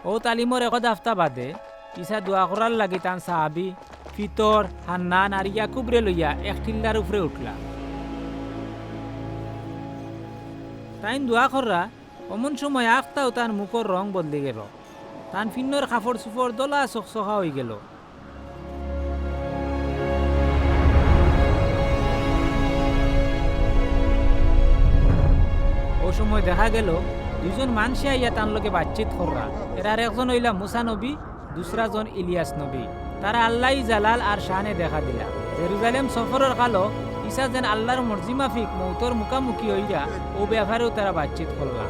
ও তালিমর এক হাফতা বাদে ইসা দোয়া করার লাগি তান সাহাবি ফিতর হান্নান আর ইয়াকুবরে লইয়া এক টিল্লার উপরে উঠলা। তাইন দোয়া কররা অমন সময় আখতাও তার মুখর রং বদলে গেল, তান ফিন্নর কাপড় চুপড় দলা চকচকা হয়ে গেল। ও সময় দেখা গেল দুজন মানুষে আইয়া তার লোকে বাতচিত কররা। এরার একজন হইলা মুসা নবী, দুসরা জন ইলিয়াস নবী। তারা আল্লাহ জালাল আর শানে দেখা দিলা। জেরুজালেম সফরের কালো ইসা যেন আল্লাহর মর্জি মাফিক মৌতর মুখামুখি হইয়া ও ব্যাপারেও তারা বাতচিত করলা।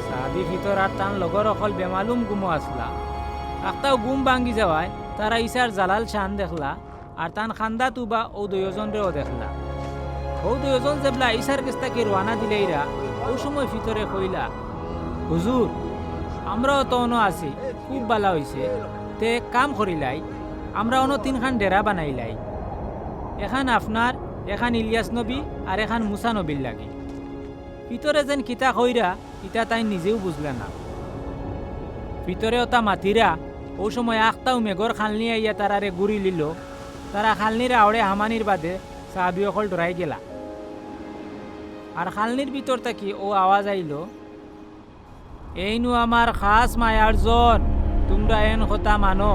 সাহাবি ফিতর আর তান লগর অকল বেমালুম গুমো আসলা। আখতাও গুম ভাঙ্গি যাওয়ায় তারা ইসার জালাল শান দেখলা আর তান খান্দা তুবা ও দুজনরেও দেখলা। ও দুজন যেবলা ইসার কাছ থেকে রওনা দিলেইরা ও সময় ভিতরে কইলা, হুজুর আমরাও তো অন আছি, খুব ভালো হইছে, তে কাম করিলাই আমরা অন তিনখান ডেরা বানাইলাই, এখান আপনার, এখান ইলিয়াস নবী আর এখান মুসা নবীর লাগে। ভিতরে যেন কিতা কইরা ইটা তাই নিজেও বুঝলে না। ভিতরে ওটা মাতিরা ও সময় আখতাও মেঘর খালনি আইয়া তারারে গুড়ি লিল। তারা খালনির আওড়ে হামানির বাদে সাহাবি অকল ডরাই গেলা। আর খালনির ভিতর থাকি ও আওয়াজ আইল, এইনু আমার খাস মায়ার জন, তোমরা এন কথা মানো।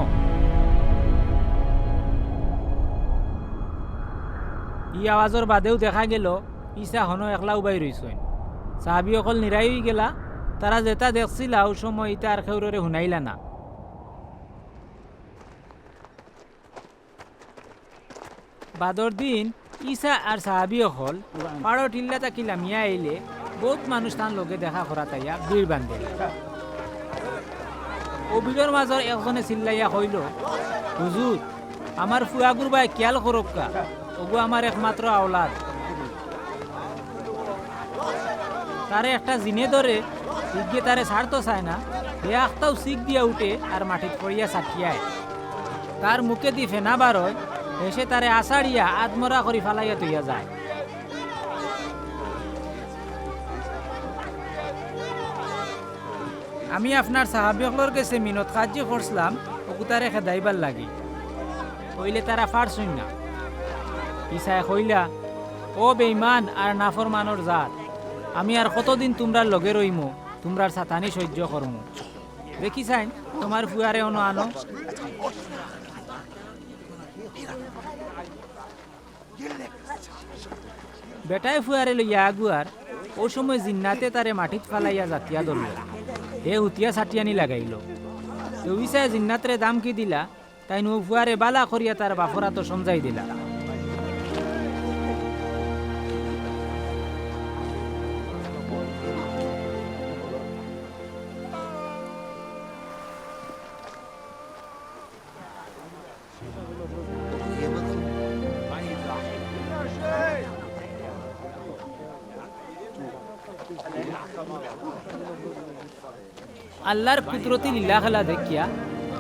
ই আওয়াজের বাদেও দেখা গেল ইসা হন একলা উবাই রইছেন। সাহাবি অকল নিরাই হয়ে গেলা। তারা যেটা দেখছিল ও সময় ইটা আর খেউরে শুনাইলা না। বাদর দিন ইসা আর সাহাবি অকল পাড়ো টিল্লা তাকি লামিয়া আইলে বহুত মানুষ তার লগে দেখা করা তাইয়া ভিড় বান্ধে। ও ভিড়ের মাজর একজনে চিল্লাইয়া কইল, হুজুর আমার ফুয়াগুর ভাই খেয়াল করক্কা, ওগু আমার একমাত্র আওলাদ। তারে একটা জিনে ধরে শিখে তারে ছাড়তো চায় না। হে আখতাও শিখ দিয়া উঠে আর মাটিত পড়িয়া চাটিয়ায়। তার মুখে দি ফেনা বারয়, এসে তারে আষাড়িয়া আত্মরা করি ফালাইয়া তুইয়া যায়। আমি আপনার সাহাবিয়কলর কাছে মিনত কার্য করছিলাম ওকুতারে খেদাইবার লাগি, কইলে তারা ফারছুন না। ইসায় কইলা, ও বেঈমান আর নাফরমানোর জাত, আমি আর কতদিন তোমরার লগে রইমু, তোমরার সাতানি সহ্য করমু। দেখি চাই তোমার ফুয়ারে অন আনো। বেটায় ফুয়ারে লইয়া আগুয়ার ও সময় জিন্নাতে তারে মাটিত ফালাইয়া জাতিয়া ধরল। হে হুতিয়া ছাটিয়ানি লাগাইল। ইসায় জিন্নাতরে দাম কি দিলা, তাই নো ফুয়ারে বালা করিয়া তার বাফরা তো সমঝাই দিলা। আল্লাহর কুদরতি লীলা খেলা দেখিয়া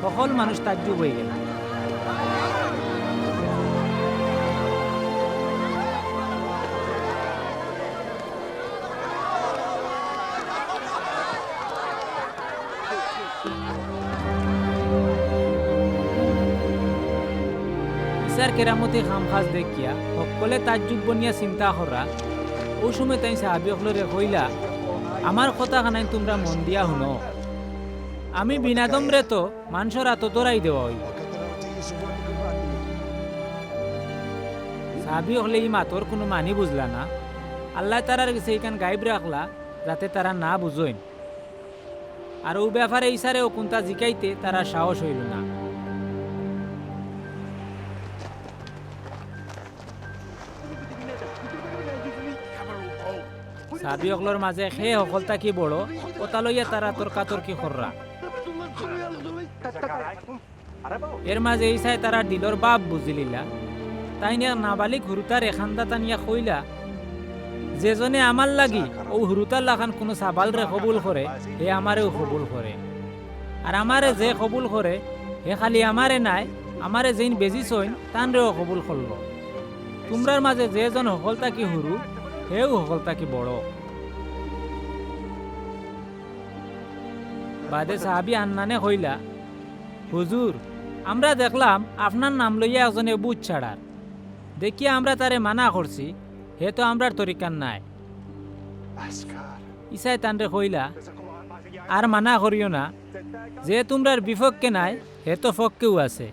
সকল মানুষ তাজ্জুব হয়ে গেল। ইসার কেরামতি খামখাজ দেখিয়া সকলে তাজ্জুব বনিয়া চিন্তা করা। ও সময় তাই সাহাবি সকলরে কইলা, আমার কথা খানাই তোমরা মন দিয়া শুনো। আমি বিনাদমরে তো মানুষের আত তোরাই দেওয়া হইব। সাহাবি হলে এই মাতর কোনো মানি বুঝলা না। আল্লাহ তারার কাছে এইখান গাইব রাখলা যাতে তারা না বুঝইন। আর ও ব্যাপারে ইসারে ও কোনটা জিকাইতে তারা সাহস হইল না। সাহাবি সকলের মাঝে সে সকলতা কি বড় কথা লইয়া তারা তর্কাতর্কি কররা। এর মাঝে ইসাই তারা দিলর বাপ বুঝিলিলা। তাই নিয়ে নাবালিক হুরুতার এখানদা টানিয়া কইলা, যেজনে আমার লাগি ও হুরুতার লাখান কোনো সাবাল রে কবুল করে হে আমারেও কবুল করে। আর আমারে যে কবুল করে হে খালি আমারে নাই, আমারে যেইন বেজি চইন তান রেও কবুল করল। তোমরার মাঝে যেজন সকলতা কি হুরু হেও সকলতা কি বড়। বাদে সাহাবি আন্নানে কইলা, হুজুর, আমরা দেখলাম আপনার নাম লইয়া একজনে বুঝ ছাড়ার, দেখিয়া আমরা তারে মানা করছি, হে তো আমরার তরিকার নাই। ইসাই তানরে কইলা, আর মানা করিও না, যে তোমরার বিপক্ষে নাই হে তো পক্ষেও আছে।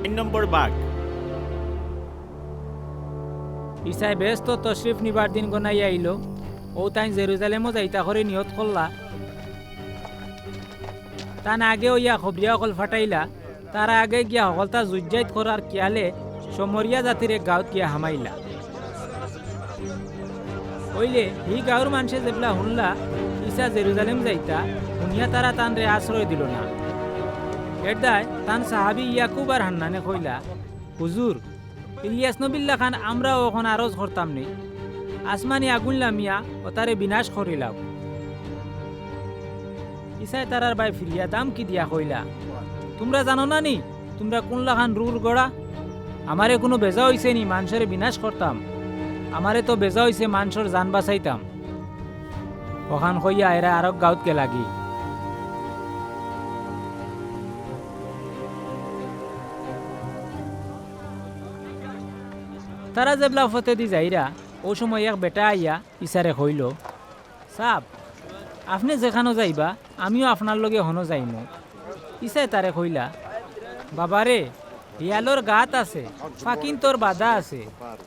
3 নম্বর বাঘ। ইসাই বেশ তো তশরিফ নিবার দিন গনাইয়া আইল। ও তাই জেরুজালেমও যাইতা করে নিয়ত করলা। তান আগে ইয়া খবরিয়া অকল ফাটাইলা, তার আগে গিয়া সকলতা জুজ্জাইত করার কিয়ালে সমরিয়া জাতির এক গাঁৱত গিয়া হামাইলা। কইলে হি গাঁৱৰ মানুষে যেবলা শুনলা ইসা জেরুজালেম যাইতা, শুনিয়া তারা তানরে আশ্রয় দিল না। এরদায় তান সাহাবি ইয়াকুব আর হান্নানে কইলা, হুজুর, ইলিয়াস নবিল্লা খান আমরা ওখন আরজ করতাম নি, আসমানি আগুন লামিয়া ও তারে বিনাশ করিলাম। ইসাই তারার বাই ফিরিয়া দাম কি দিয়া কইলা, তোমরা জানো না নি তোমরা কোনলা খান রুর গড়া? আমারে কোনো বেজা হইছে নি মানুষের বিনাশ করতাম? আমারে তো বেজা হইছে মানুষের জান বাঁচাইতাম। ওখান কইয়া এরা আরক গাঁৱত কে লাগি। তারা যেবলা ফতে দি যাইরা, ও সময় এক বেটা আইয়া ইসারে কইল, সাব, আপনি যেখানো যাইবা আমিও আপনার লগে হনো যাইমু। ইসাই তারে কইলা, বাবারে, হিয়ালোর গাত আছে, ফাকিন তোর বাধা আছে,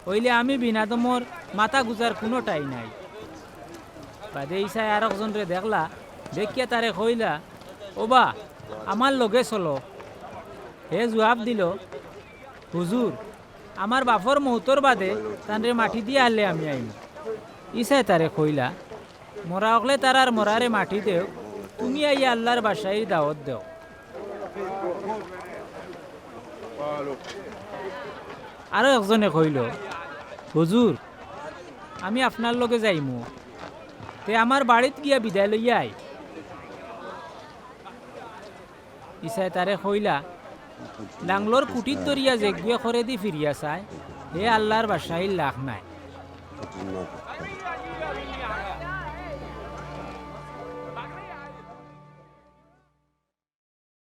হইলে আমি বিনাদমর মাথা গুজার কোনো টাই নাই। বাদে ইসাই আর একজন রে দেখলা, দেখিয়া তারে কইলা, ওবা, আমার লগে চলো। হে জবাব দিল, হুজুর, আমার বাপর মৌতর বাদে তানরে মাটি দিয়ে আনলে আমি আইম। ইসাই তারে কইলা, মরা হকলে তার আর মরারে মাটি দেও, তুমি আইয়া আল্লাহর বাসাইর দাওয়াত দেও। আরো একজনে কইল, হুজুর, আমি আপনার লগে যাইমু, তে আমার বাড়িত গিয়া বিদায় লইয়া আই। ইসাই তারে কইলা, লাংলোর কুটির দরিয়া যে গিয়ে করে দি ফিরিয়া চায়, হে আল্লাহর বাসাইর লাখ নাই।